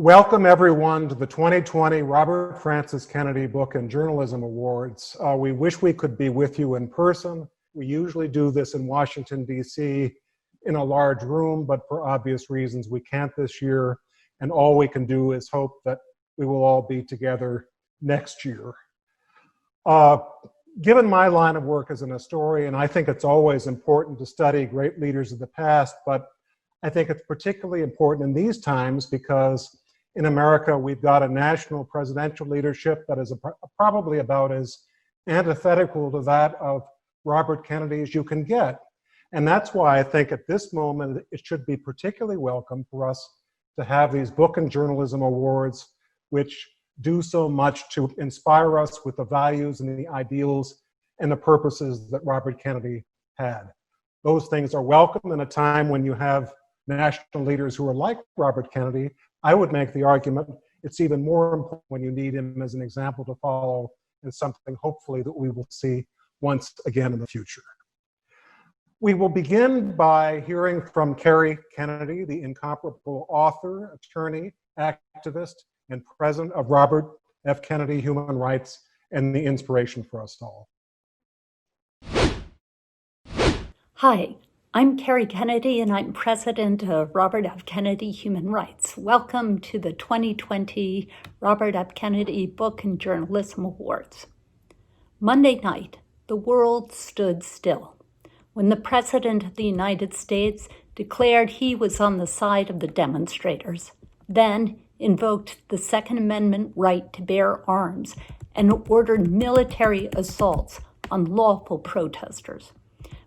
Welcome everyone to the 2020 Robert Francis Kennedy Book and Journalism Awards. We wish we could be with you in person. We usually do this in Washington, D.C. in a large room, but for obvious reasons we can't this year. And all we can do is hope that we will all be together next year. Given my line of work as an historian, I think it's always important to study great leaders of the past, but I think it's particularly important in these times because in America, we've got a national presidential leadership that is probably about as antithetical to that of Robert Kennedy as you can get. And that's why I think at this moment, it should be particularly welcome for us to have these Book and Journalism Awards, which do so much to inspire us with the values and the ideals and the purposes that Robert Kennedy had. Those things are welcome in a time when you have national leaders who are like Robert Kennedy. I would make the argument it's even more important when you need him as an example to follow and something hopefully that we will see once again in the future. We will begin by hearing from Kerry Kennedy, the incomparable author, attorney, activist, and president of Robert F. Kennedy Human Rights and the inspiration for us all. Hi. I'm Kerry Kennedy, and I'm president of Robert F. Kennedy Human Rights. Welcome to the 2020 Robert F. Kennedy Book and Journalism Awards. Monday night, the world stood still when the President of the United States declared he was on the side of the demonstrators, then invoked the Second Amendment right to bear arms and ordered military assaults on lawful protesters.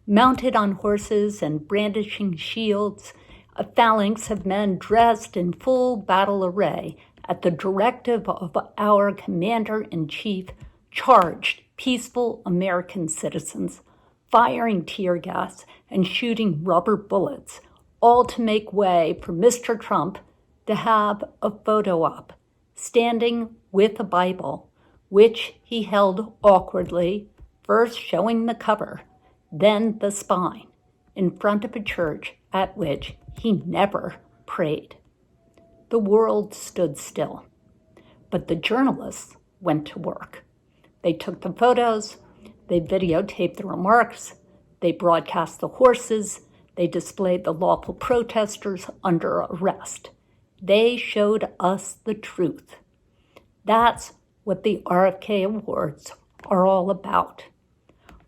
Mounted on horses and brandishing shields, a phalanx of men dressed in full battle array at the directive of our commander-in-chief charged peaceful American citizens, firing tear gas and shooting rubber bullets, all to make way for Mr. Trump to have a photo op, standing with a Bible, which he held awkwardly, first showing the cover, then the spine, in front of a church at which he never prayed. The world stood still, but the journalists went to work. They took the photos, they videotaped the remarks, they broadcast the horses, they displayed the lawful protesters under arrest. They showed us the truth. That's what the RFK Awards are all about.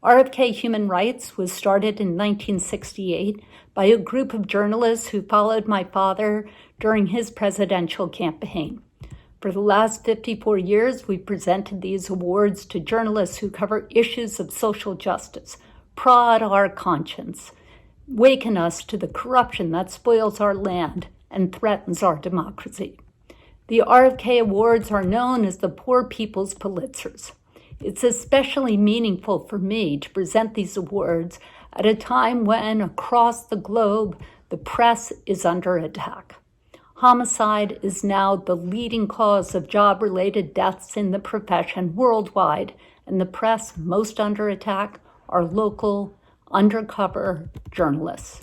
RFK Human Rights was started in 1968 by a group of journalists who followed my father during his presidential campaign. For the last 54 years, we presented these awards to journalists who cover issues of social justice, prod our conscience, waken us to the corruption that spoils our land and threatens our democracy. The RFK Awards are known as the Poor People's Pulitzers. It's especially meaningful for me to present these awards at a time when, across the globe, the press is under attack. Homicide is now the leading cause of job-related deaths in the profession worldwide, and the press most under attack are local, undercover journalists.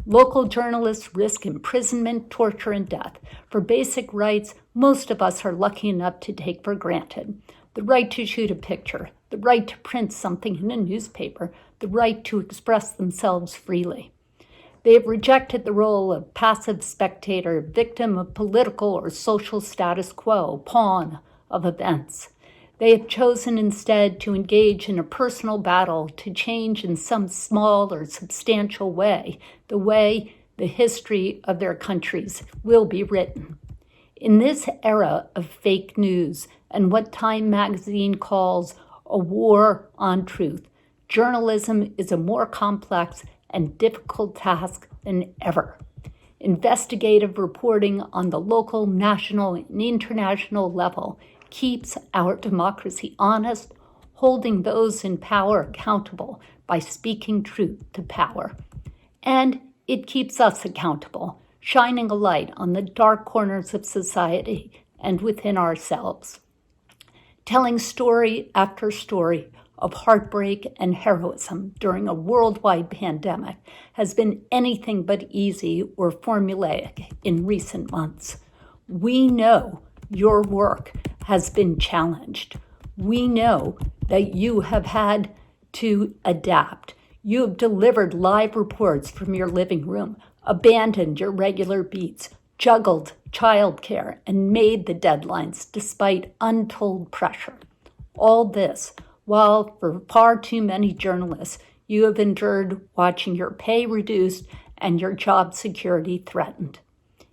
Local journalists risk imprisonment, torture, and death for basic rights most of us are lucky enough to take for granted. The right to shoot a picture, the right to print something in a newspaper, the right to express themselves freely. They have rejected the role of passive spectator, victim of political or social status quo, pawn of events. They have chosen instead to engage in a personal battle to change in some small or substantial way the history of their countries will be written. In this era of fake news and what Time magazine calls a war on truth, journalism is a more complex and difficult task than ever. Investigative reporting on the local, national, and international level keeps our democracy honest, holding those in power accountable by speaking truth to power. And it keeps us accountable, shining a light on the dark corners of society and within ourselves. Telling story after story of heartbreak and heroism during a worldwide pandemic has been anything but easy or formulaic in recent months. We know your work has been challenged. We know that you have had to adapt. You have delivered live reports from your living room, abandoned your regular beats, juggled childcare, and made the deadlines despite untold pressure. All this while for far too many journalists, you have endured watching your pay reduced and your job security threatened.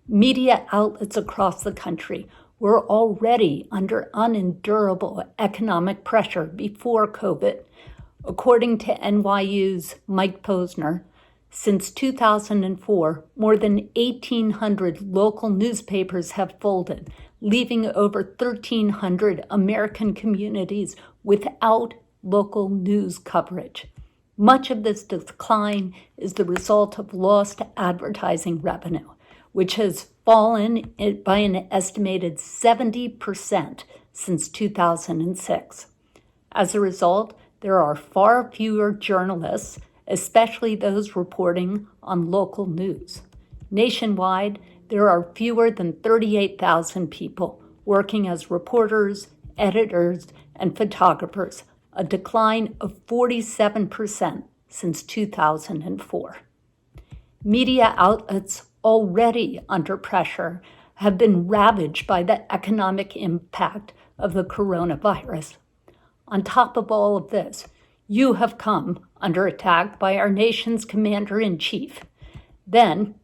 Media outlets across the country were already under unendurable economic pressure before COVID. According to NYU's Mike Posner, since 2004, more than 1,800 local newspapers have folded, leaving over 1,300 American communities without local news coverage. Much of this decline is the result of lost advertising revenue, which has fallen by an estimated 70% since 2006. As a result, there are far fewer journalists, especially those reporting on local news. Nationwide, there are fewer than 38,000 people working as reporters, editors, and photographers, a decline of 47% since 2004. Media outlets already under pressure have been ravaged by the economic impact of the coronavirus. On top of all of this, you have come under attack by our nation's commander-in-chief. Then,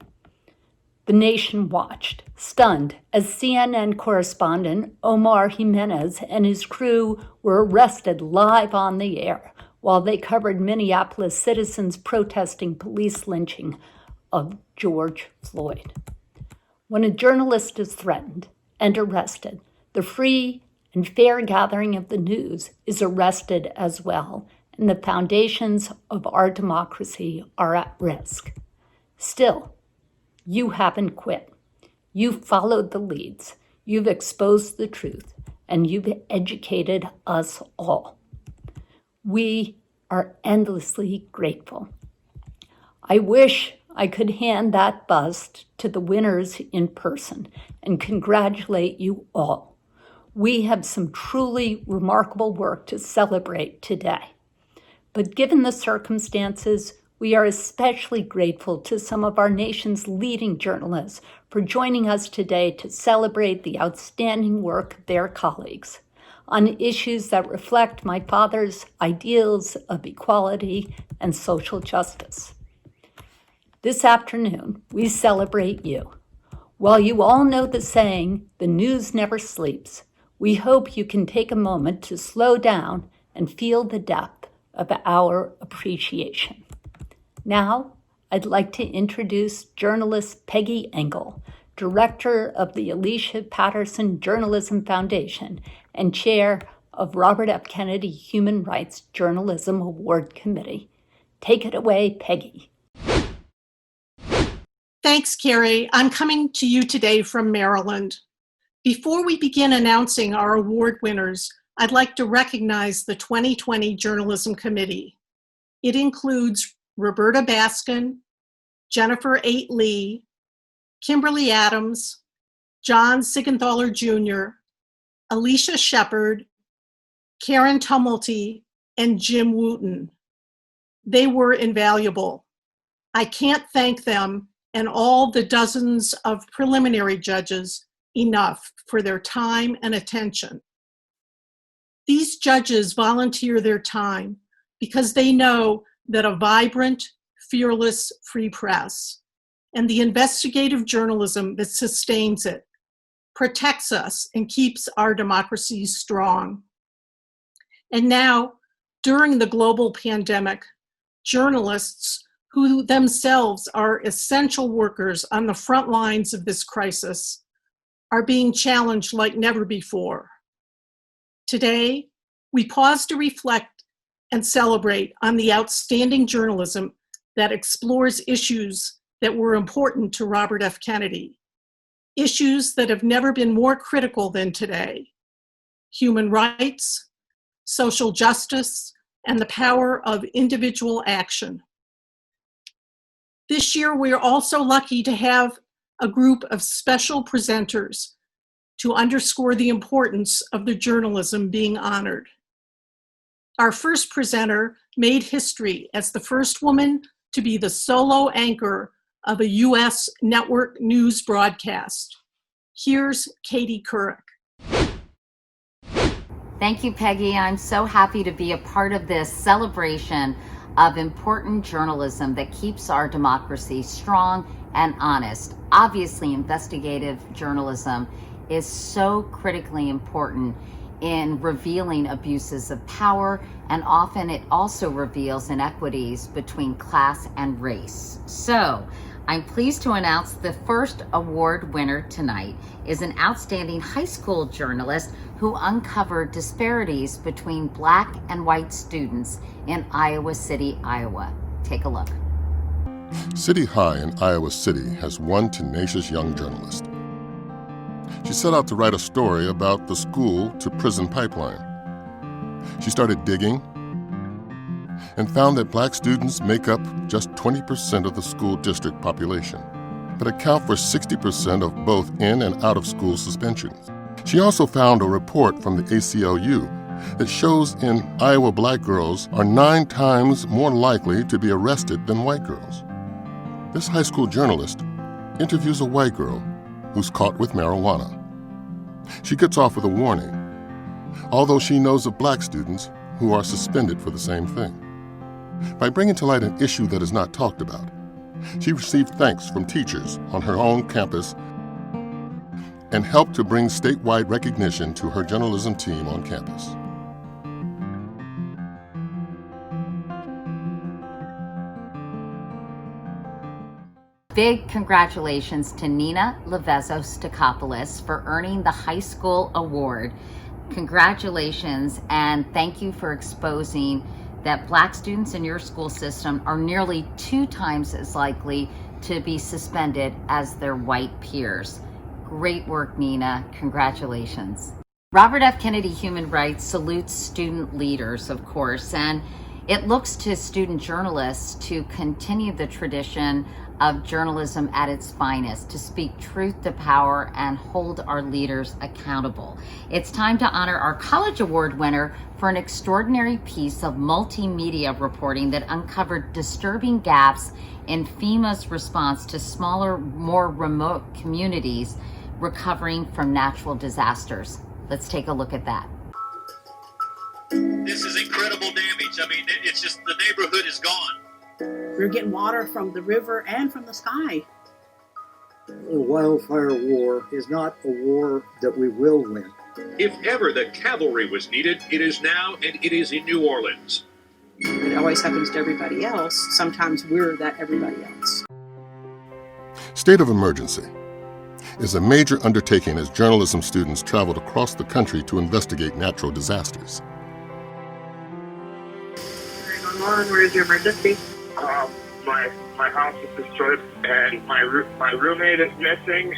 the nation watched, stunned, as CNN correspondent Omar Jimenez and his crew were arrested live on the air while they covered Minneapolis citizens protesting police lynching of George Floyd. When a journalist is threatened and arrested, the free and fair gathering of the news is arrested as well, and the foundations of our democracy are at risk. Still, you haven't quit. You've followed the leads, you've exposed the truth, and you've educated us all. We are endlessly grateful. I wish I could hand that bust to the winners in person and congratulate you all. We have some truly remarkable work to celebrate today. But given the circumstances, we are especially grateful to some of our nation's leading journalists for joining us today to celebrate the outstanding work of their colleagues on issues that reflect my father's ideals of equality and social justice. This afternoon, we celebrate you. While you all know the saying, the news never sleeps, we hope you can take a moment to slow down and feel the depth of our appreciation. Now, I'd like to introduce journalist Peggy Engel, director of the Alicia Patterson Journalism Foundation and chair of Robert F. Kennedy Human Rights Journalism Award Committee. Take it away, Peggy. Thanks, Kerry. I'm coming to you today from Maryland. Before we begin announcing our award winners, I'd like to recognize the 2020 Journalism Committee. It includes Roberta Baskin, Jennifer Eight Lee, Kimberly Adams, John Seigenthaler Jr., Alicia Shepard, Karen Tumulty, and Jim Wooten. They were invaluable. I can't thank them and all the dozens of preliminary judges enough for their time and attention. These judges volunteer their time because they know that a vibrant, fearless free press and the investigative journalism that sustains it protects us and keeps our democracy strong. And now, during the global pandemic, journalists who themselves are essential workers on the front lines of this crisis are being challenged like never before. Today, we pause to reflect and celebrate on the outstanding journalism that explores issues that were important to Robert F. Kennedy, issues that have never been more critical than today: human rights, social justice, and the power of individual action. This year, we are also lucky to have a group of special presenters to underscore the importance of the journalism being honored. Our first presenter made history as the first woman to be the solo anchor of a U.S. network news broadcast. Here's Katie Couric. Thank you, Peggy. I'm so happy to be a part of this celebration of important journalism that keeps our democracy strong and honest. Obviously, investigative journalism is so critically important in revealing abuses of power, and often it also reveals inequities between class and race. So, I'm pleased to announce the first award winner tonight is an outstanding high school journalist who uncovered disparities between Black and white students in Iowa City, Iowa. Take a look. City High in Iowa City has one tenacious young journalist. She set out to write a story about the school to prison pipeline. She started digging and found that Black students make up just 20% of the school district population, but account for 60% of both in and out of school suspensions. She also found a report from the ACLU that shows in Iowa Black girls are 9 times more likely to be arrested than white girls. This high school journalist interviews a white girl who's caught with marijuana. She gets off with a warning, although she knows of Black students who are suspended for the same thing. By bringing to light an issue that is not talked about, she received thanks from teachers on her own campus and helped to bring statewide recognition to her journalism team on campus. Big congratulations to Nina Levezzo-Stakopoulos for earning the high school award. Congratulations, and thank you for exposing that Black students in your school system are nearly 2 times as likely to be suspended as their white peers. Great work, Nina. Congratulations. Robert F. Kennedy Human Rights salutes student leaders, of course, and it looks to student journalists to continue the tradition of journalism at its finest, to speak truth to power and hold our leaders accountable. It's time to honor our college award winner for an extraordinary piece of multimedia reporting that uncovered disturbing gaps in FEMA's response to smaller, more remote communities recovering from natural disasters. Let's take a look at that. This is incredible damage. I mean, it's just the neighborhood is gone. We're getting water from the river and from the sky. The wildfire war is not a war that we will win. If ever the cavalry was needed, it is now, and it is in New Orleans. It always happens to everybody else. Sometimes we're that everybody else. State of emergency is a major undertaking as journalism students traveled across the country to investigate natural disasters. 911, where's your emergency? My house is destroyed and my roommate is missing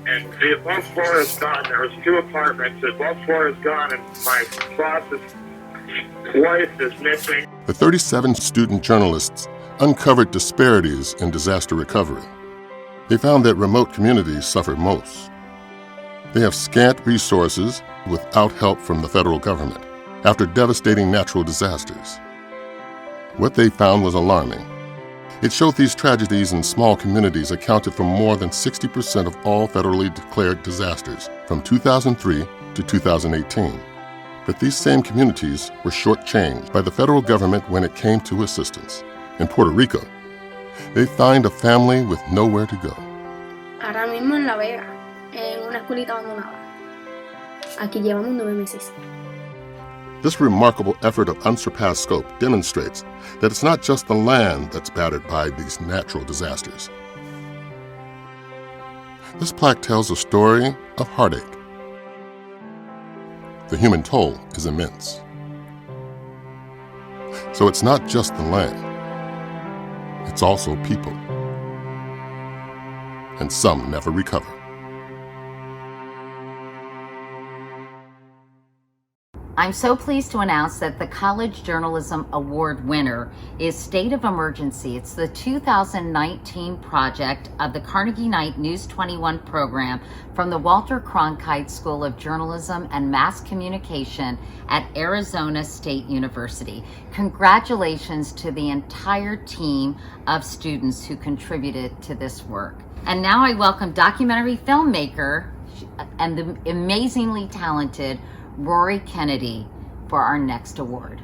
and the above floor is gone. There was 2 apartments. The above floor is gone and my boss's wife is missing. The 37 student journalists uncovered disparities in disaster recovery. They found that remote communities suffer most. They have scant resources without help from the federal government after devastating natural disasters. What they found was alarming. It showed these tragedies in small communities accounted for more than 60% of all federally declared disasters from 2003 to 2018. But these same communities were shortchanged by the federal government when it came to assistance. In Puerto Rico, they find a family with nowhere to go. Ahora mismo en La Vega, en una escuelita abandonada. Aquí llevamos 9 meses. This remarkable effort of unsurpassed scope demonstrates that it's not just the land that's battered by these natural disasters. This plaque tells a story of heartache. The human toll is immense. So it's not just the land, it's also people. And some never recover. I'm so pleased to announce that the College Journalism Award winner is State of Emergency. It's the 2019 project of the Carnegie Knight News 21 program from the Walter Cronkite School of Journalism and Mass Communication at Arizona State University. Congratulations to the entire team of students who contributed to this work. And now I welcome documentary filmmaker and the amazingly talented Rory Kennedy for our next award.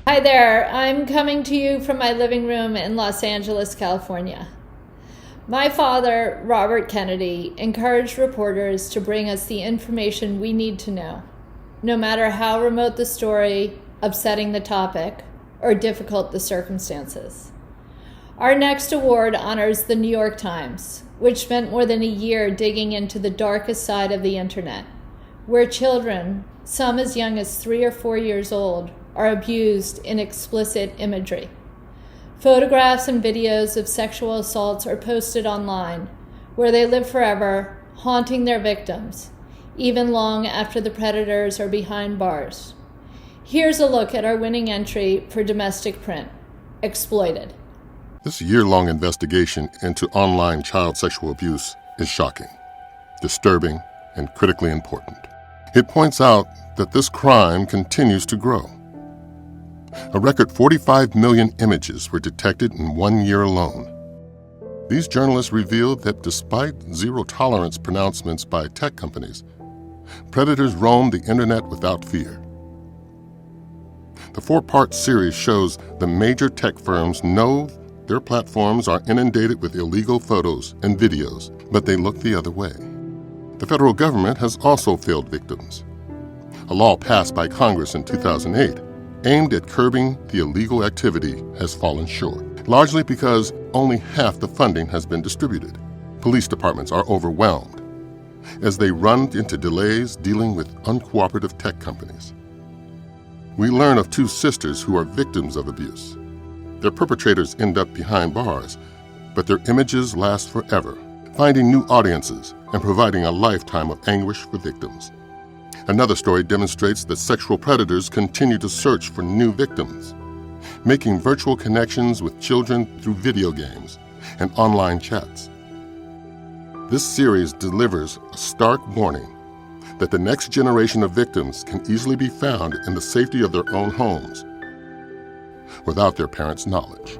Hi there, I'm coming to you from my living room in Los Angeles, California. My father, Robert Kennedy, encouraged reporters to bring us the information we need to know, no matter how remote the story, upsetting the topic, or difficult the circumstances. Our next award honors the New York Times, which spent more than a year digging into the darkest side of the internet, where children, some as young as 3 or 4 years old, are abused in explicit imagery. Photographs and videos of sexual assaults are posted online, where they live forever, haunting their victims, even long after the predators are behind bars. Here's a look at our winning entry for domestic print, Exploited. This year-long investigation into online child sexual abuse is shocking, disturbing, and critically important. It points out that this crime continues to grow. A record 45 million images were detected in 1 year alone. These journalists revealed that despite zero-tolerance pronouncements by tech companies, predators roam the internet without fear. The 4-part series shows the major tech firms know their platforms are inundated with illegal photos and videos, but they look the other way. The federal government has also failed victims. A law passed by Congress in 2008 aimed at curbing the illegal activity has fallen short, largely because only half the funding has been distributed. Police departments are overwhelmed as they run into delays dealing with uncooperative tech companies. We learn of 2 sisters who are victims of abuse. Their perpetrators end up behind bars, but their images last forever, finding new audiences and providing a lifetime of anguish for victims. Another story demonstrates that sexual predators continue to search for new victims, making virtual connections with children through video games and online chats. This series delivers a stark warning that the next generation of victims can easily be found in the safety of their own homes without their parents' knowledge.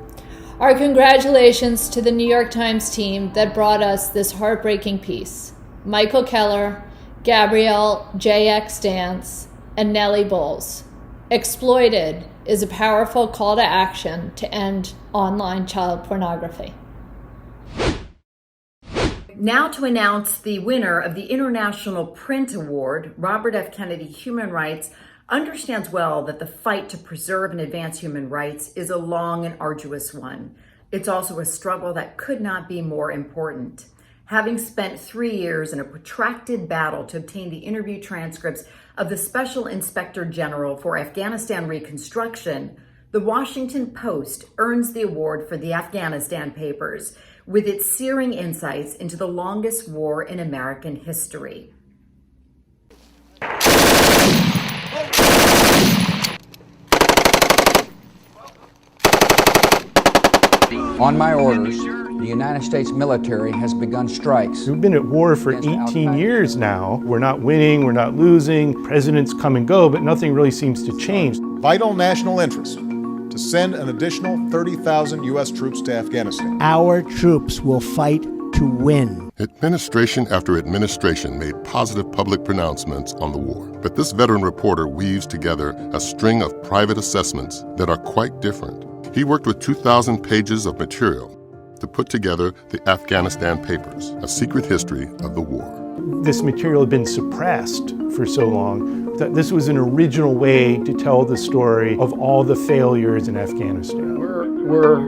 Our congratulations to the New York Times team that brought us this heartbreaking piece. Michael Keller, Gabrielle J.X. Dance, and Nellie Bowles. Exploited is a powerful call to action to end online child pornography. Now to announce the winner of the International Print Award, Robert F. Kennedy Human Rights understands well that the fight to preserve and advance human rights is a long and arduous one. It's also a struggle that could not be more important. Having spent 3 years in a protracted battle to obtain the interview transcripts of the Special Inspector General for Afghanistan Reconstruction, the Washington Post earns the award for the Afghanistan Papers with its searing insights into the longest war in American history. On my orders, the United States military has begun strikes. We've been at war for 18 years now. We're not winning, we're not losing. Presidents come and go, but nothing really seems to change. Vital national interest to send an additional 30,000 U.S. troops to Afghanistan. Our troops will fight to win. Administration after administration made positive public pronouncements on the war. But this veteran reporter weaves together a string of private assessments that are quite different. He worked with 2,000 pages of material to put together the Afghanistan Papers, a secret history of the war. This material had been suppressed for so long that this was an original way to tell the story of all the failures in Afghanistan. We're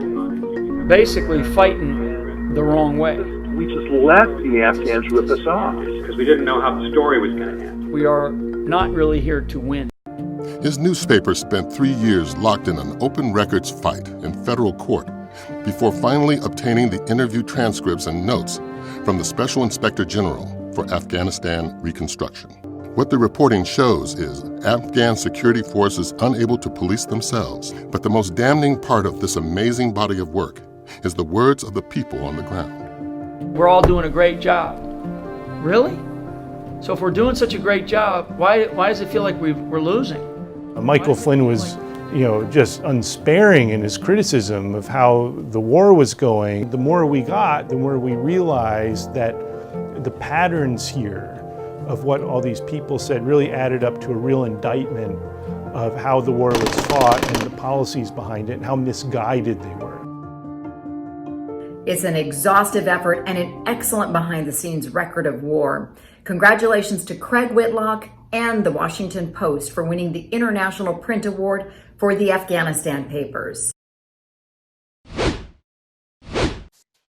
basically fighting the wrong way. We just let the Afghans rip us off because we didn't know how the story was going to end. We are not really here to win. His newspaper spent 3 years locked in an open records fight in federal court before finally obtaining the interview transcripts and notes from the Special Inspector General for Afghanistan Reconstruction. What the reporting shows is Afghan security forces unable to police themselves. But the most damning part of this amazing body of work is the words of the people on the ground. We're all doing a great job. Really? So if we're doing such a great job, why does it feel like we're losing? Michael Flynn was, just unsparing in his criticism of how the war was going. The more we got, the more we realized that the patterns here of what all these people said really added up to a real indictment of how the war was fought and the policies behind it and how misguided they were. It's an exhaustive effort and an excellent behind-the-scenes record of war. Congratulations to Craig Whitlock and the Washington Post for winning the International Print Award for the Afghanistan Papers.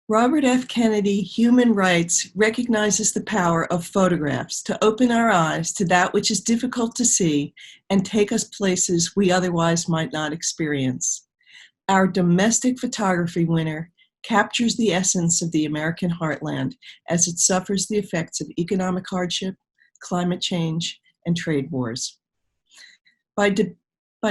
Robert F. Kennedy Human Rights recognizes the power of photographs to open our eyes to that which is difficult to see and take us places we otherwise might not experience. Our domestic photography winner captures the essence of the American heartland as it suffers the effects of economic hardship, climate change, and trade wars. By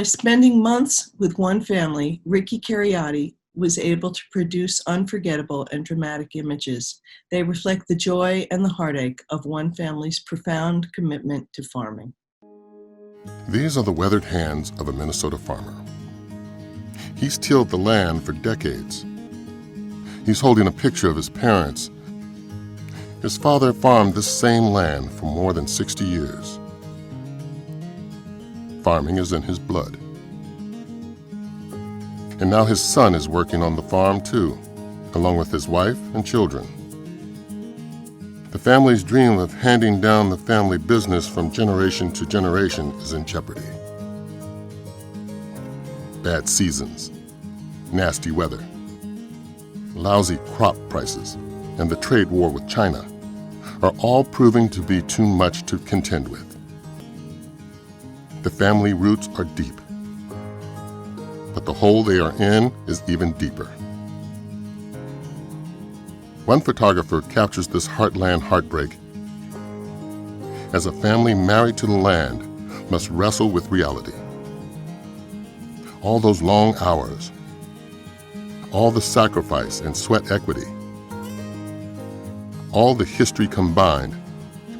spending months with one family, Ricky Kennedy was able to produce unforgettable and dramatic images. They reflect the joy and the heartache of one family's profound commitment to farming. These are the weathered hands of a Minnesota farmer. He's tilled the land for decades. He's holding a picture of his parents. His father farmed this same land for more than 60 years. Farming is in his blood. And now his son is working on the farm too, along with his wife and children. The family's dream of handing down the family business from generation to generation is in jeopardy. Bad seasons, nasty weather, lousy crop prices, and the trade war with China are all proving to be too much to contend with. The family roots are deep, but the hole they are in is even deeper. One photographer captures this heartland heartbreak as a family married to the land must wrestle with reality. All those long hours, all the sacrifice and sweat equity, all the history combined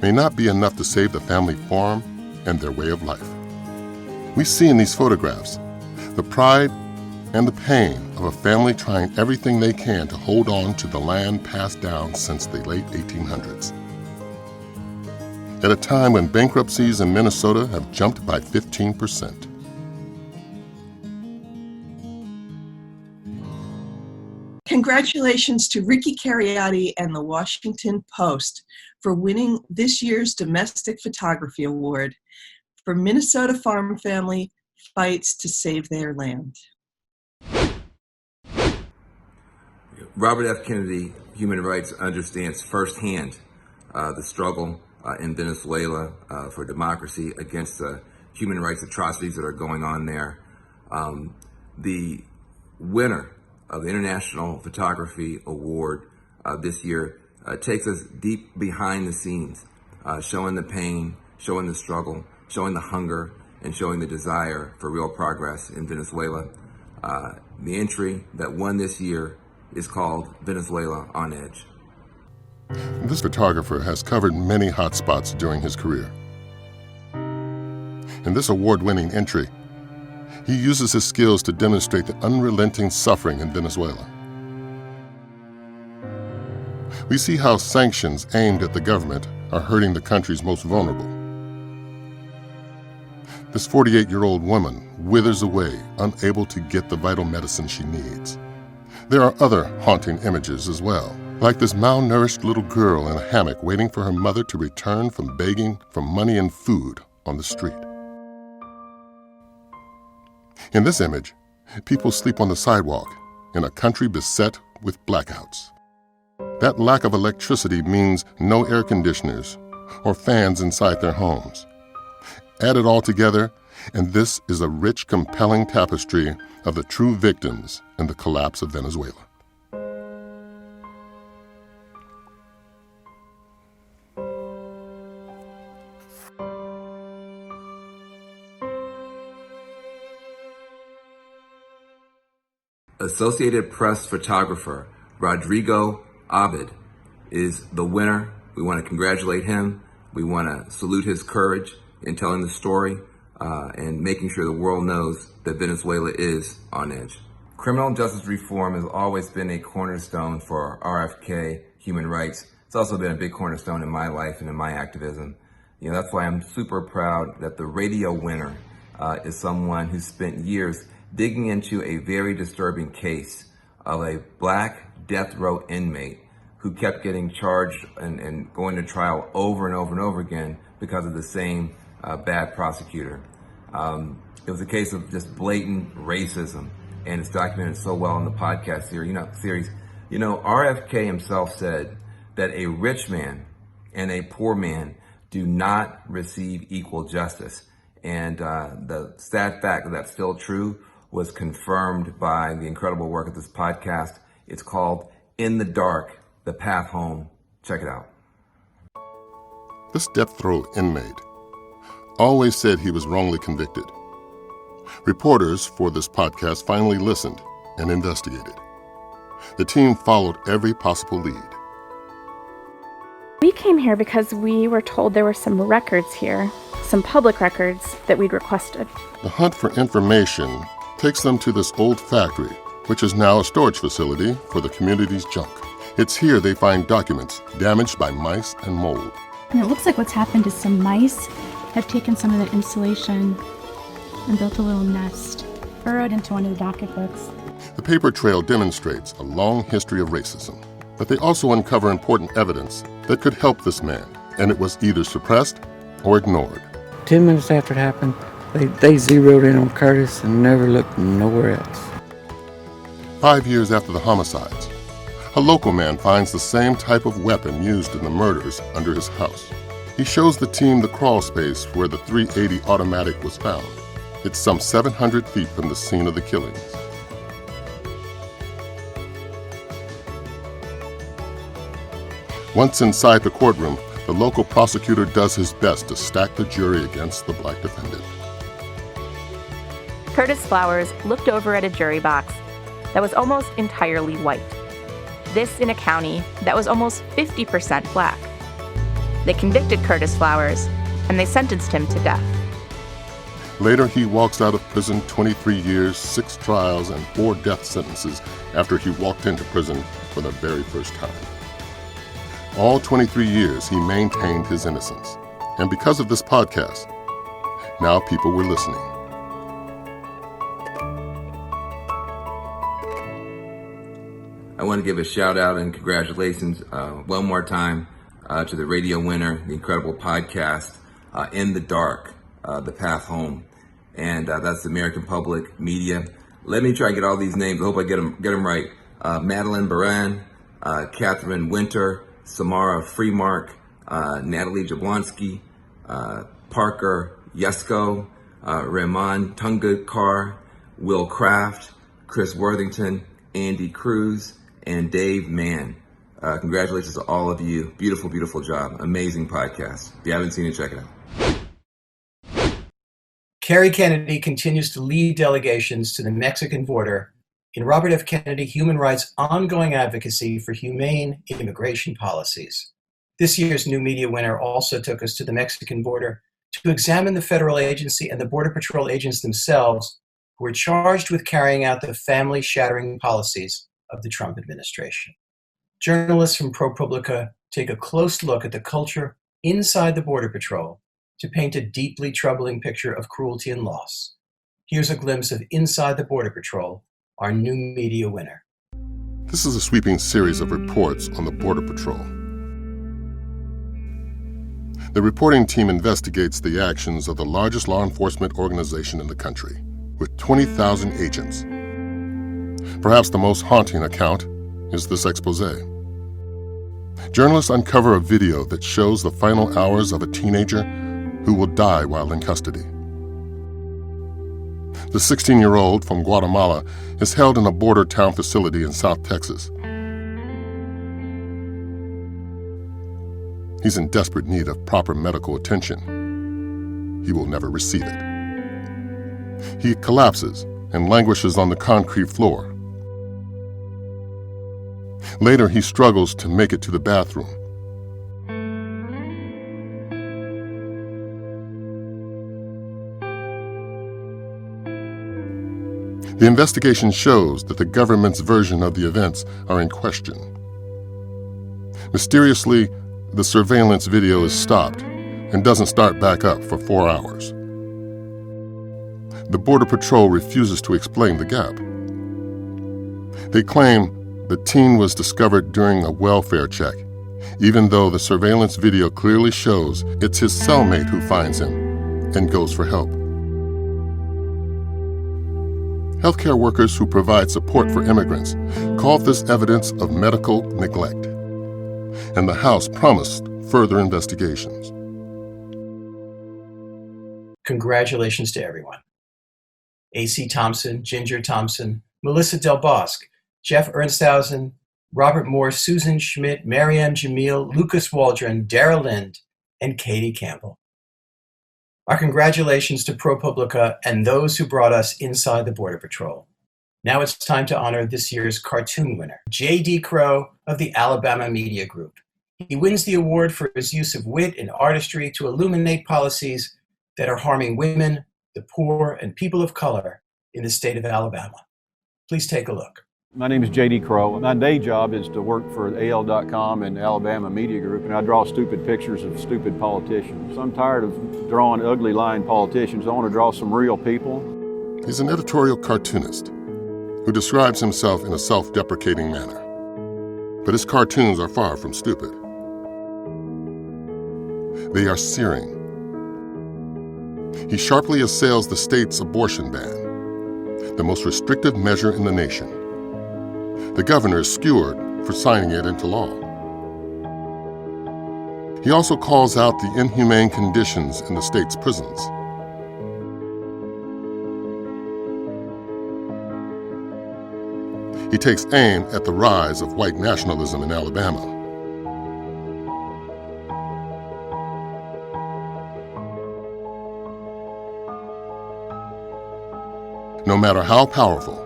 may not be enough to save the family farm and their way of life. We see in these photographs the pride and the pain of a family trying everything they can to hold on to the land passed down since the late 1800s. At a time when bankruptcies in Minnesota have jumped by 15%. Congratulations to Ricky Kennedy and the Washington Post for winning this year's Domestic Photography Award for Minnesota Farm Family Fights to Save Their Land. Robert F. Kennedy Human Rights understands firsthand the struggle in Venezuela for democracy against the human rights atrocities that are going on there. The winner of the International Photography Award this year takes us deep behind the scenes, showing the pain, showing the struggle, showing the hunger, and showing the desire for real progress in Venezuela. The entry that won this year is called Venezuela on Edge. This photographer has covered many hot spots during his career. In this award-winning entry, he uses his skills to demonstrate the unrelenting suffering in Venezuela. We see how sanctions aimed at the government are hurting the country's most vulnerable. This 48-year-old woman withers away, unable to get the vital medicine she needs. There are other haunting images as well, like this malnourished little girl in a hammock waiting for her mother to return from begging for money and food on the street. In this image, people sleep on the sidewalk in a country beset with blackouts. That lack of electricity means no air conditioners or fans inside their homes. Add it all together, and this is a rich, compelling tapestry of the true victims in the collapse of Venezuela. Associated Press photographer Rodrigo Abed is the winner. We want to congratulate him. We want to salute his courage in telling the story and making sure the world knows that Venezuela is on edge. Criminal justice reform has always been a cornerstone for RFK human rights. It's also been a big cornerstone in my life and in my activism. You know, that's why I'm super proud that the radio winner is someone who spent years digging into a very disturbing case of a black death row inmate who kept getting charged and going to trial over and over and over again because of the same bad prosecutor. It was a case of just blatant racism, and it's documented so well in the podcast series. You know, RFK himself said that a rich man and a poor man do not receive equal justice. And the sad fact that that's still true was confirmed by the incredible work of this podcast. It's called In the Dark, The Path Home. Check it out. This death row inmate always said he was wrongly convicted. Reporters for this podcast finally listened and investigated. The team followed every possible lead. We came here because we were told there were some records here, some public records that we'd requested. The hunt for information takes them to this old factory, which is now a storage facility for the community's junk. It's here they find documents damaged by mice and mold. And it looks like what's happened is some mice have taken some of the insulation and built a little nest, burrowed into one of the docket books. The paper trail demonstrates a long history of racism, but they also uncover important evidence that could help this man, and it was either suppressed or ignored. 10 minutes after it happened, they zeroed in on Curtis and never looked nowhere else. 5 years after the homicides, a local man finds the same type of weapon used in the murders under his house. He shows the team the crawl space where the .380 automatic was found. It's some 700 feet from the scene of the killings. Once inside the courtroom, the local prosecutor does his best to stack the jury against the black defendant. Curtis Flowers looked over at a jury box that was almost entirely white. This in a county that was almost 50% black. They convicted Curtis Flowers, and they sentenced him to death. Later, he walks out of prison 23 years, 6 trials, and 4 death sentences after he walked into prison for the very first time. All 23 years, he maintained his innocence. And because of this podcast, now people were listening. I want to give a shout out and congratulations one more time to the radio winner, the incredible podcast, In the Dark, The Path Home. And that's the American Public Media. Let me try to get all these names. I hope I get them right. Madeline Baran, Catherine Winter, Samara Freemark, Natalie Jablonski, Parker Yesko, Rahman Tungakar, Will Kraft, Chris Worthington, Andy Cruz, and Dave Mann. Congratulations to all of you. Beautiful, beautiful job. Amazing podcast. If you haven't seen it, check it out. Kerry Kennedy continues to lead delegations to the Mexican border in Robert F. Kennedy Human Rights' ongoing advocacy for humane immigration policies. This year's New Media winner also took us to the Mexican border to examine the federal agency and the Border Patrol agents themselves who were charged with carrying out the family-shattering policies of the Trump administration. Journalists from ProPublica take a close look at the culture inside the Border Patrol to paint a deeply troubling picture of cruelty and loss. Here's a glimpse of Inside the Border Patrol, our New Media winner. This is a sweeping series of reports on the Border Patrol. The reporting team investigates the actions of the largest law enforcement organization in the country, with 20,000 agents. Perhaps the most haunting account is this expose. Journalists uncover a video that shows the final hours of a teenager who will die while in custody. The 16-year-old from Guatemala is held in a border town facility in South Texas. He's in desperate need of proper medical attention. He will never receive it. He collapses and languishes on the concrete floor. Later, he struggles to make it to the bathroom. The investigation shows that the government's version of the events are in question. Mysteriously, the surveillance video is stopped and doesn't start back up for 4 hours. The Border Patrol refuses to explain the gap. They claim the teen was discovered during a welfare check, even though the surveillance video clearly shows it's his cellmate who finds him and goes for help. Healthcare workers who provide support for immigrants called this evidence of medical neglect, and the House promised further investigations. Congratulations to everyone. A.C. Thompson, Ginger Thompson, Melissa Del Bosque, Jeff Ernsthausen, Robert Moore, Susan Schmidt, Mariam Jamil, Lucas Waldron, Dara Lind, and Katie Campbell. Our congratulations to ProPublica and those who brought us inside the Border Patrol. Now it's time to honor this year's cartoon winner, J.D. Crowe of the Alabama Media Group. He wins the award for his use of wit and artistry to illuminate policies that are harming women, the poor, and people of color in the state of Alabama. Please take a look. My name is J.D. Crowe. My day job is to work for AL.com and Alabama Media Group, and I draw stupid pictures of stupid politicians. I'm tired of drawing ugly, lying politicians. I want to draw some real people. He's an editorial cartoonist who describes himself in a self-deprecating manner. But his cartoons are far from stupid. They are searing. He sharply assails the state's abortion ban, the most restrictive measure in the nation. The governor is skewered for signing it into law. He also calls out the inhumane conditions in the state's prisons. He takes aim at the rise of white nationalism in Alabama. No matter how powerful,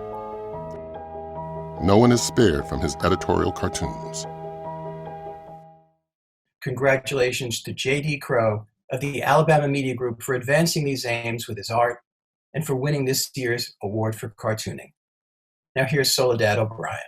no one is spared from his editorial cartoons. Congratulations to J.D. Crowe of the Alabama Media Group for advancing these aims with his art and for winning this year's award for cartooning. Now here's Soledad O'Brien.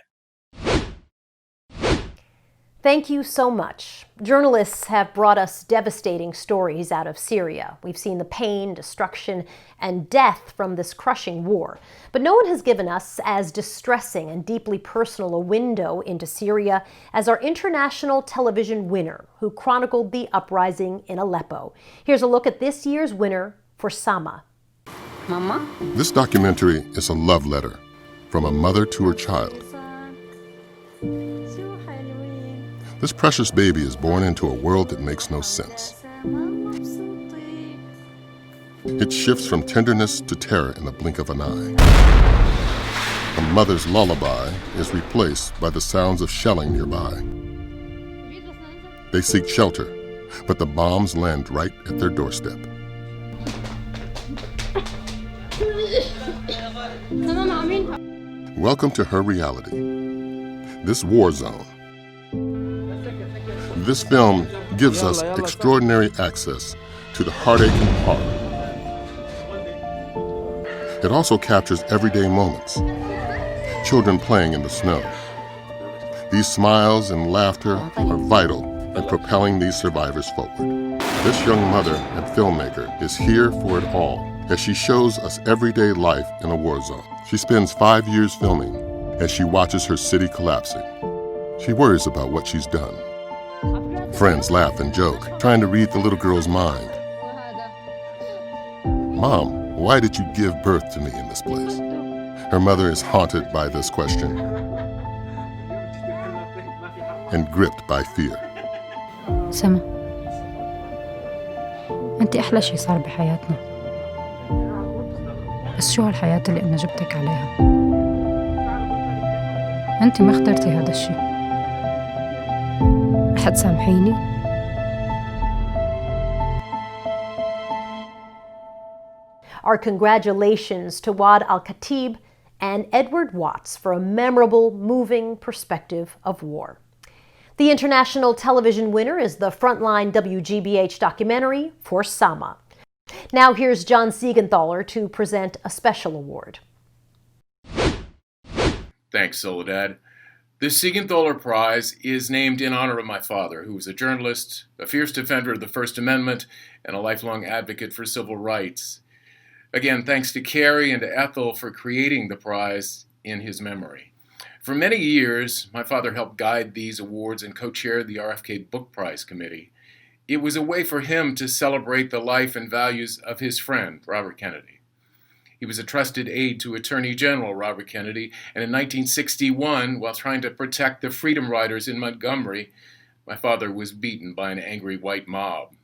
Thank you so much. Journalists have brought us devastating stories out of Syria. We've seen the pain, destruction, and death from this crushing war. But no one has given us as distressing and deeply personal a window into Syria as our international television winner, who chronicled the uprising in Aleppo. Here's a look at this year's winner for Sama. Mama? This documentary is a love letter from a mother to her child. This precious baby is born into a world that makes no sense. It shifts from tenderness to terror in the blink of an eye. A mother's lullaby is replaced by the sounds of shelling nearby. They seek shelter, but the bombs land right at their doorstep. Welcome to her reality, this war zone. This film gives us extraordinary access to the heartache and horror. It also captures everyday moments, children playing in the snow. These smiles and laughter are vital in propelling these survivors forward. This young mother and filmmaker is here for it all as she shows us everyday life in a war zone. She spends 5 years filming as she watches her city collapsing. She worries about what she's done. Friends laugh and joke, trying to read the little girl's mind. Mom, why did you give birth to me in this place? Her mother is haunted by this question and gripped by fear. سما أنت أحلى شي صار بحياتنا، بس شو هالحياة اللي أنا جبتك عليها؟ أنت ما اخترتي هذا الشي. حتسامحيني؟ Our congratulations to Wad Al-Khatib and Edward Watts for a memorable, moving perspective of war. The international television winner is the Frontline WGBH documentary, For Sama. Now here's John Seigenthaler to present a special award. Thanks, Soledad. The Seigenthaler Prize is named in honor of my father, who was a journalist, a fierce defender of the First Amendment, and a lifelong advocate for civil rights. Again, thanks to Kerry and to Ethel for creating the prize in his memory. For many years, my father helped guide these awards and co-chaired the RFK Book Prize Committee. It was a way for him to celebrate the life and values of his friend, Robert Kennedy. He was a trusted aide to Attorney General Robert Kennedy, and in 1961, while trying to protect the Freedom Riders in Montgomery, my father was beaten by an angry white mob.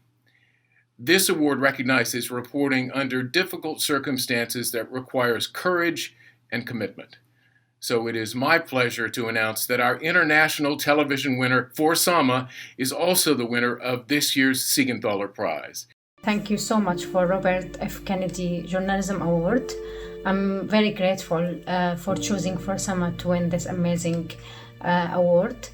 This award recognizes reporting under difficult circumstances that requires courage and commitment. So it is my pleasure to announce that our international television winner, For Sama, is also the winner of this year's Seigenthaler Prize. Thank you so much for Robert F. Kennedy Journalism Award. I'm very grateful for choosing For Sama to win this amazing award.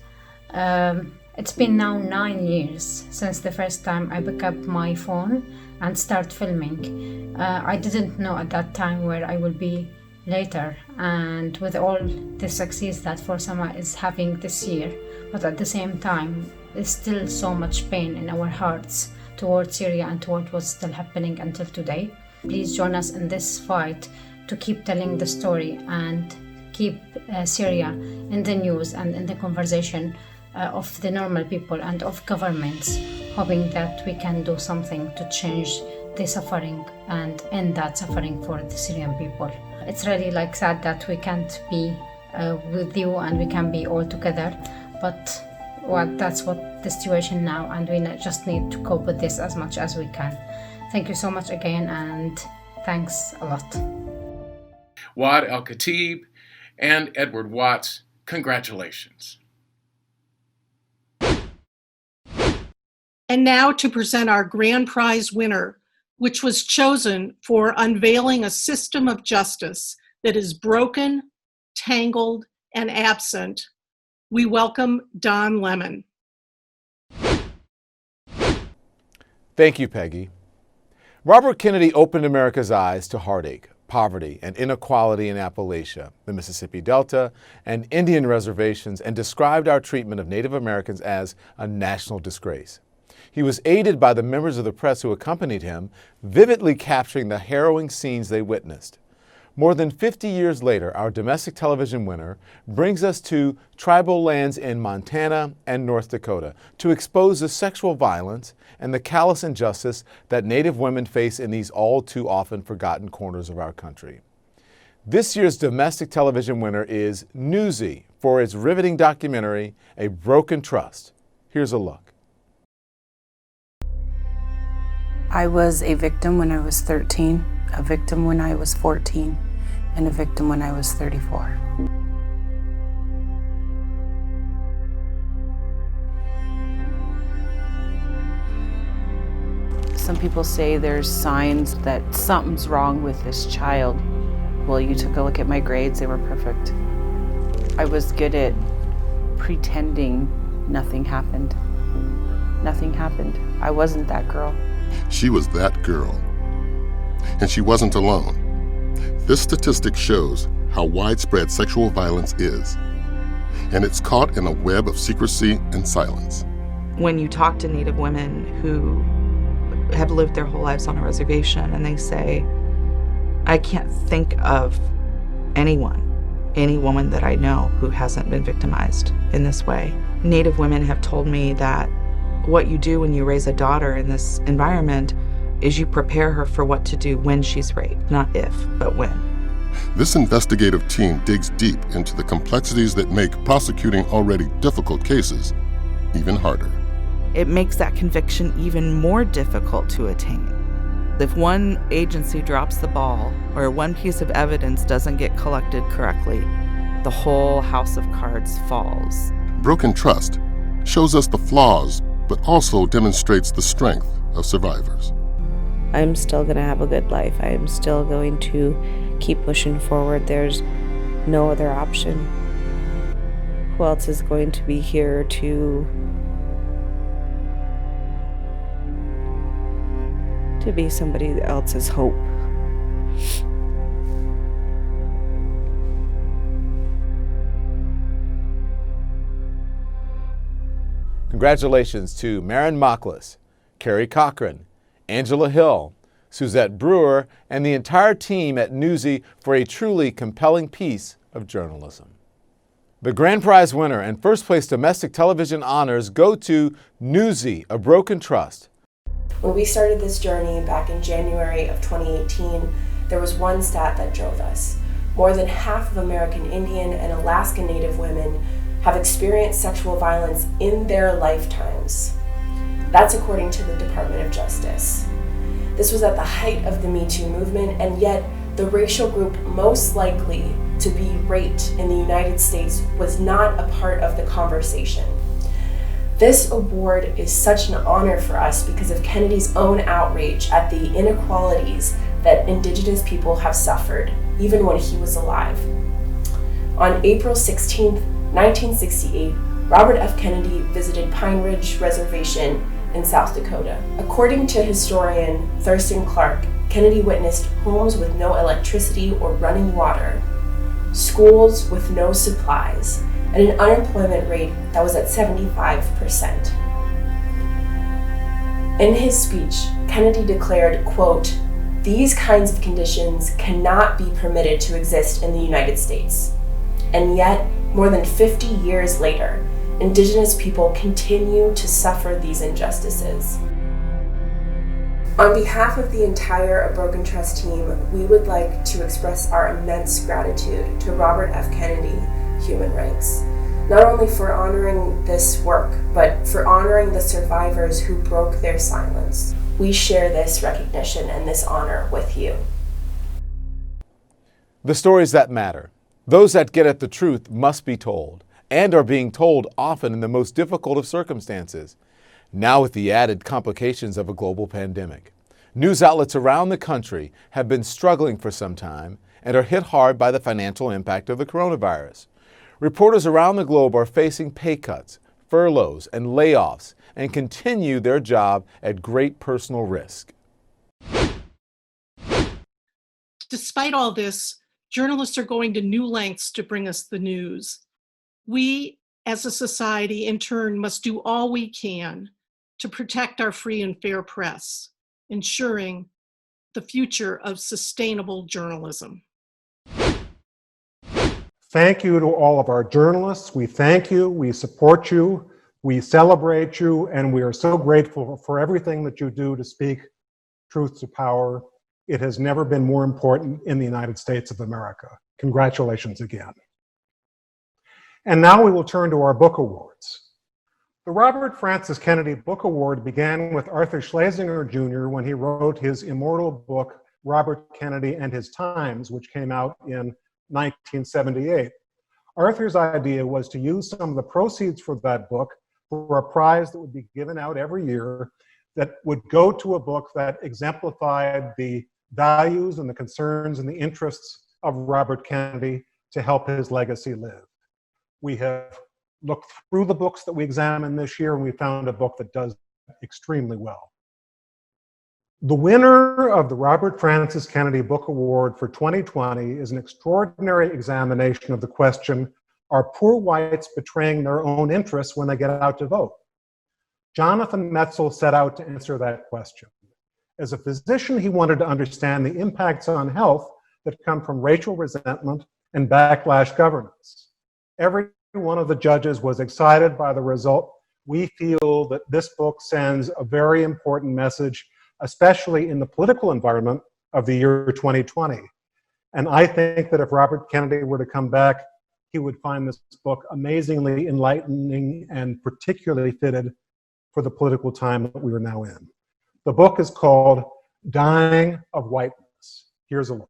It's been now 9 years since the first time I picked up my phone and start filming. I didn't know at that time where I will be later, and with all the success that For Sama is having this year, but at the same time, there's still so much pain in our hearts towards Syria and toward what's still happening until today. Please join us in this fight to keep telling the story and keep Syria in the news and in the conversation of the normal people and of governments, hoping that we can do something to change the suffering and end that suffering for the Syrian people. It's really sad that we can't be with you and we can be all together, but that's what the situation now, and we just need to cope with this as much as we can. Thank you so much again, and thanks a lot. Wad Al-Khatib and Edward Watts, congratulations. And now to present our grand prize winner, which was chosen for unveiling a system of justice that is broken, tangled, and absent. We welcome Don Lemon. Thank you, Peggy. Robert Kennedy opened America's eyes to heartache, poverty, and inequality in Appalachia, the Mississippi Delta, and Indian reservations, and described our treatment of Native Americans as a national disgrace. He was aided by the members of the press who accompanied him, vividly capturing the harrowing scenes they witnessed. More than 50 years later, our domestic television winner brings us to tribal lands in Montana and North Dakota to expose the sexual violence and the callous injustice that Native women face in these all too often forgotten corners of our country. This year's domestic television winner is Newsy for its riveting documentary, A Broken Trust. Here's a look. I was a victim when I was 13, a victim when I was 14, and a victim when I was 34. Some people say there's signs that something's wrong with this child. Well, you took a look at my grades, they were perfect. I was good at pretending nothing happened. Nothing happened. I wasn't that girl. She was that girl. And she wasn't alone. This statistic shows how widespread sexual violence is. And it's caught in a web of secrecy and silence. When you talk to Native women who have lived their whole lives on a reservation and they say, I can't think of any woman that I know who hasn't been victimized in this way. Native women have told me that what you do when you raise a daughter in this environment is you prepare her for what to do when she's raped, not if, but when. This investigative team digs deep into the complexities that make prosecuting already difficult cases even harder. It makes that conviction even more difficult to attain. If one agency drops the ball or one piece of evidence doesn't get collected correctly, the whole house of cards falls. Broken Trust shows us the flaws, but also demonstrates the strength of survivors. I'm still going to have a good life. I am still going to keep pushing forward. There's no other option. Who else is going to be here to be somebody else's hope? Congratulations to Maren Machlis, Carrie Cochran, Angela Hill, Suzette Brewer, and the entire team at Newsy for a truly compelling piece of journalism. The grand prize winner and first place domestic television honors go to Newsy, A Broken Trust. When we started this journey back in January of 2018, there was one stat that drove us. More than half of American Indian and Alaska Native women have experienced sexual violence in their lifetimes. That's according to the Department of Justice. This was at the height of the Me Too movement, and yet the racial group most likely to be raped in the United States was not a part of the conversation. This award is such an honor for us because of Kennedy's own outrage at the inequalities that Indigenous people have suffered, even when he was alive. On April 16, 1968, Robert F. Kennedy visited Pine Ridge Reservation in South Dakota. According to historian Thurston Clark, Kennedy witnessed homes with no electricity or running water, schools with no supplies, and an unemployment rate that was at 75%. In his speech, Kennedy declared, quote, "These kinds of conditions cannot be permitted to exist in the United States." And yet, more than 50 years later, Indigenous people continue to suffer these injustices. On behalf of the entire A Broken Trust team, we would like to express our immense gratitude to Robert F. Kennedy Human Rights, not only for honoring this work, but for honoring the survivors who broke their silence. We share this recognition and this honor with you. The stories that matter, those that get at the truth, must be told, and are being told often in the most difficult of circumstances, now with the added complications of a global pandemic. News outlets around the country have been struggling for some time and are hit hard by the financial impact of the coronavirus. Reporters around the globe are facing pay cuts, furloughs, and layoffs, and continue their job at great personal risk. Despite all this, journalists are going to new lengths to bring us the news. We, as a society, in turn, must do all we can to protect our free and fair press, ensuring the future of sustainable journalism. Thank you to all of our journalists. We thank you, we support you, we celebrate you, and we are so grateful for everything that you do to speak truth to power. It has never been more important in the United States of America. Congratulations again. And now we will turn to our book awards. The Robert Francis Kennedy Book Award began with Arthur Schlesinger Jr. when he wrote his immortal book, Robert Kennedy and His Times, which came out in 1978. Arthur's idea was to use some of the proceeds for that book for a prize that would be given out every year that would go to a book that exemplified the values and the concerns and the interests of Robert Kennedy to help his legacy live. We have looked through the books that we examined this year, and we found a book that does extremely well. The winner of the Robert Francis Kennedy Book Award for 2020 is an extraordinary examination of the question, are poor whites betraying their own interests when they get out to vote? Jonathan Metzl set out to answer that question. As a physician, he wanted to understand the impacts on health that come from racial resentment and backlash governance. Every one of the judges was excited by the result. We feel that this book sends a very important message, especially in the political environment of the year 2020. And I think that if Robert Kennedy were to come back, he would find this book amazingly enlightening and particularly fitted for the political time that we are now in. The book is called Dying of Whiteness. Here's a look.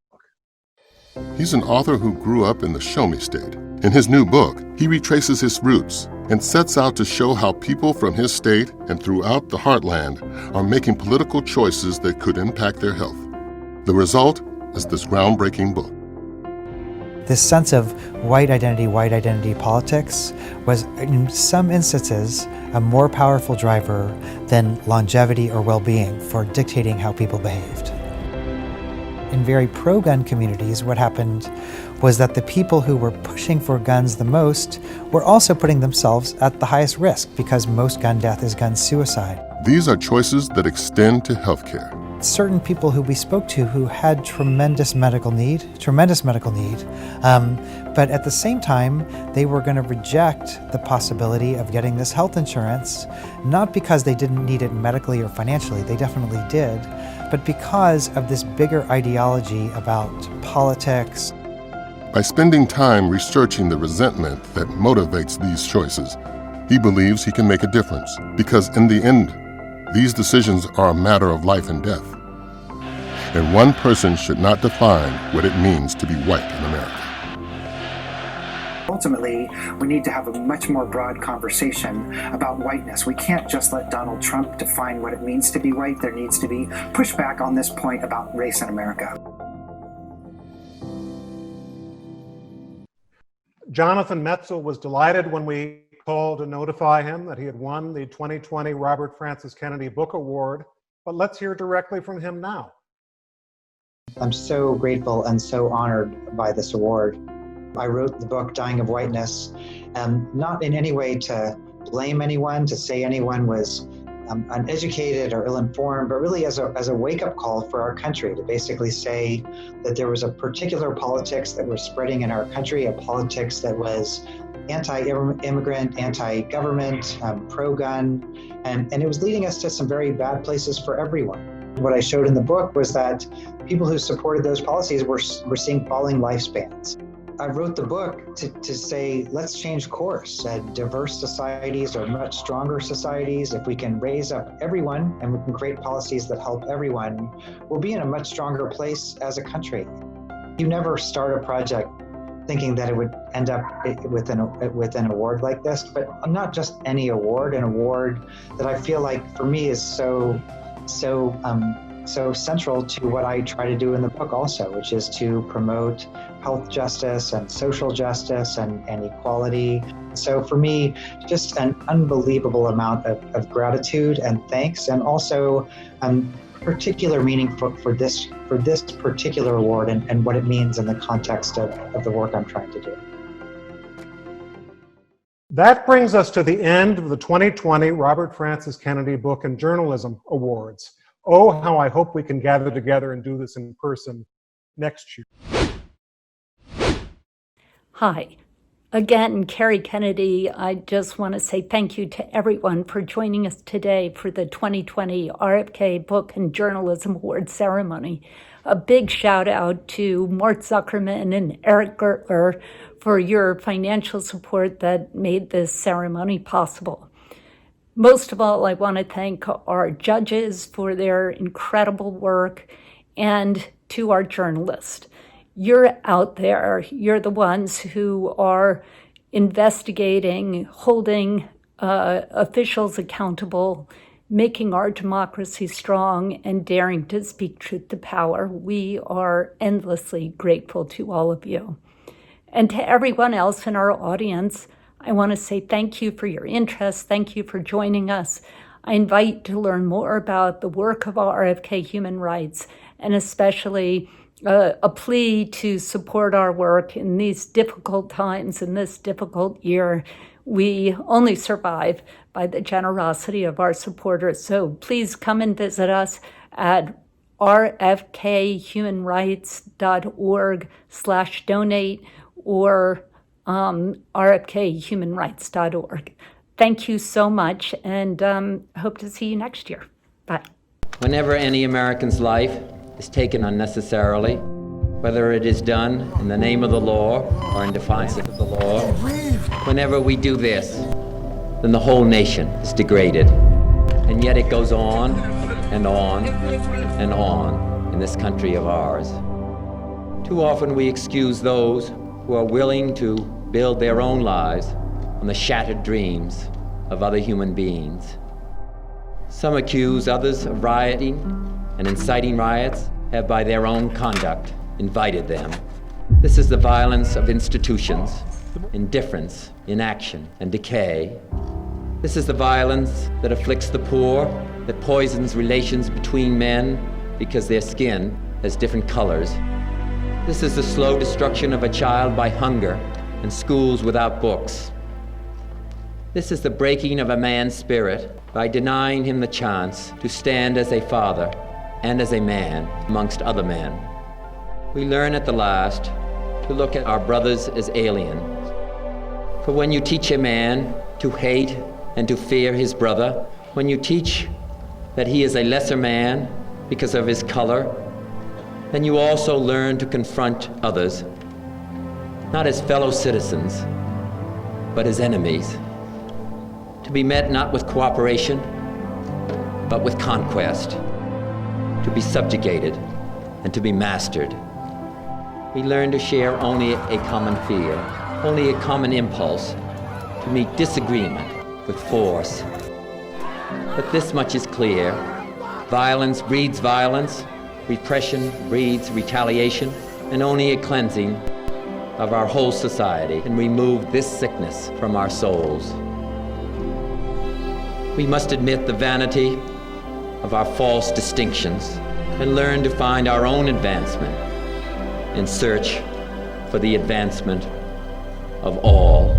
He's an author who grew up in the Show Me State. In his new book, he retraces his roots and sets out to show how people from his state and throughout the heartland are making political choices that could impact their health. The result is this groundbreaking book. This sense of white identity politics was, in some instances, a more powerful driver than longevity or well-being for dictating how people behaved. In very pro-gun communities, what happened was that the people who were pushing for guns the most were also putting themselves at the highest risk because most gun death is gun suicide. These are choices that extend to healthcare. Certain people who we spoke to who had tremendous medical need, but at the same time, they were going to reject the possibility of getting this health insurance, not because they didn't need it medically or financially, they definitely did, but because of this bigger ideology about politics. By spending time researching the resentment that motivates these choices, he believes he can make a difference, because in the end, these decisions are a matter of life and death. And one person should not define what it means to be white in America. Ultimately, we need to have a much more broad conversation about whiteness. We can't just let Donald Trump define what it means to be white. There needs to be pushback on this point about race in America. Jonathan Metzl was delighted when we called to notify him that he had won the 2020 Robert Francis Kennedy Book Award, but let's hear directly from him now. I'm so grateful and so honored by this award. I wrote the book, Dying of Whiteness, not in any way to blame anyone, to say anyone was uneducated or ill-informed, but really as a wake-up call for our country, to basically say that there was a particular politics that was spreading in our country, a politics that was anti-immigrant, anti-government, pro-gun, and it was leading us to some very bad places for everyone. What I showed in the book was that people who supported those policies were seeing falling lifespans. I wrote the book to say, let's change course. Diverse societies are much stronger societies. If we can raise up everyone and we can create policies that help everyone, we'll be in a much stronger place as a country. You never start a project thinking that it would end up with an award like this, but not just any award, an award that I feel like for me is so central to what I try to do in the book also, which is to promote health justice and social justice and equality. So for me, just an unbelievable amount of gratitude and thanks, and also particular meaning for this particular award and what it means in the context of the work I'm trying to do. That brings us to the end of the 2020 Robert Francis Kennedy Book and Journalism Awards. Oh, how I hope we can gather together and do this in person next year. Hi. Again, Kerry Kennedy. I just want to say thank you to everyone for joining us today for the 2020 RFK Book and Journalism Award ceremony. A big shout out to Mort Zuckerman and Eric Gertler for your financial support that made this ceremony possible. Most of all, I want to thank our judges for their incredible work and to our journalists. You're out there. You're the ones who are investigating, holding officials accountable, making our democracy strong, and daring to speak truth to power. We are endlessly grateful to all of you. And to everyone else in our audience, I want to say thank you for your interest. Thank you for joining us. I invite you to learn more about the work of RFK Human Rights, and especially a plea to support our work in these difficult times, in this difficult year. We only survive by the generosity of our supporters. So please come and visit us at rfkhumanrights.org/donate or rfkhumanrights.org. Thank you so much, and hope to see you next year. Bye. Whenever any American's life is taken unnecessarily, whether it is done in the name of the law or in defiance of the law, whenever we do this, then the whole nation is degraded. And yet it goes on and on and on in this country of ours. Too often we excuse those who are willing to build their own lives on the shattered dreams of other human beings. Some accuse others of rioting and inciting riots, have by their own conduct invited them. This is the violence of institutions, indifference, inaction, and decay. This is the violence that afflicts the poor, that poisons relations between men because their skin has different colors. This is the slow destruction of a child by hunger and schools without books. This is the breaking of a man's spirit by denying him the chance to stand as a father and as a man amongst other men. We learn at the last to look at our brothers as aliens. For when you teach a man to hate and to fear his brother, when you teach that he is a lesser man because of his color, then you also learn to confront others, not as fellow citizens, but as enemies, to be met not with cooperation, but with conquest, to be subjugated and to be mastered. We learn to share only a common fear, only a common impulse, to meet disagreement with force. But this much is clear: violence breeds violence, repression breeds retaliation, and only a cleansing of our whole society can remove this sickness from our souls. We must admit the vanity of our false distinctions and learn to find our own advancement in search for the advancement of all.